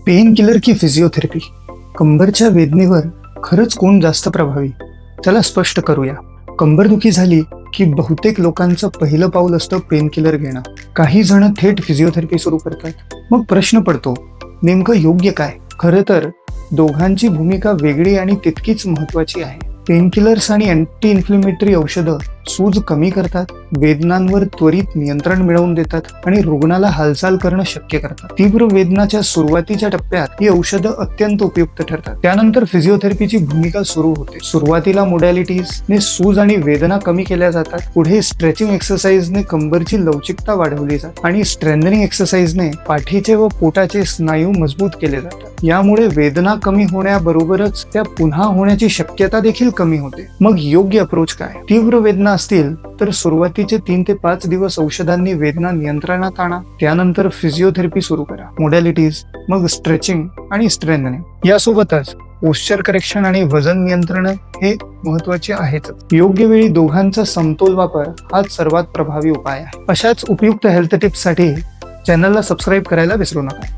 Pain killer की physiotherapy, कंबरच्या वेदनेवर खरंच कोण जास्त प्रभावी? चला स्पष्ट करूया. कंबरदुखी झाली की बहुतेक लोकांचं पहिलं पाऊल असतं पेन किलर घेणं. काही जण थेट फिजिओथेरपी सुरू करतात. मग प्रश्न पडतो, नेमकं योग्य काय? खरं तर दोघांची भूमिका वेगळी आणि तितकीच महत्वाची आहे. पेन किलर्स आणि अँटी इन्फ्लेमेटरी औषधं सूज कमी करतात, वेदनांवर त्वरित नियंत्रण मिळवून देतात आणि रुग्णाला हालचाल करणं शक्य करतात. तीव्र वेदनाच्या सुरुवातीच्या टप्प्यात ही औषधं अत्यंत उपयुक्त ठरतात. त्यानंतर फिजिओथेरपीची भूमिका सुरू होते. सुरुवातीला मोडॅलिटीजने सूज आणि वेदना कमी केल्या जातात. पुढे स्ट्रेचिंग एक्सरसाइजने कंबरची लवचिकता वाढवली जाते आणि स्ट्रेंथनिंग एक्सरसाइजने पाठीचे व पोटाचे स्नायू मजबूत केले जातात. यामुळे वेदना कमी होण्याबरोबरच त्या पुन्हा होण्याची शक्यता देखील कमी होते. मग योग्य अप्रोच काय? तीव्र वेदना असतील तर सुरुवातीचे 3 ते 5 दिवस औषधांनी वेदना नियंत्रणात आणा. त्यानंतर फिजिओथेरपी सुरू करा. मोडॅलिटीज, मग स्ट्रेचिंग आणि स्ट्रेंथनिंग. यासोबतच पोश्चर करेक्शन आणि वजन नियंत्रण हे महत्वाचे आहेच. योग्य वेळी दोघांचा समतोल वापर हाच सर्वात प्रभावी उपाय आहे. अशाच उपयुक्त हेल्थ टिप्ससाठी चॅनलला सबस्क्राईब करायला विसरू नका.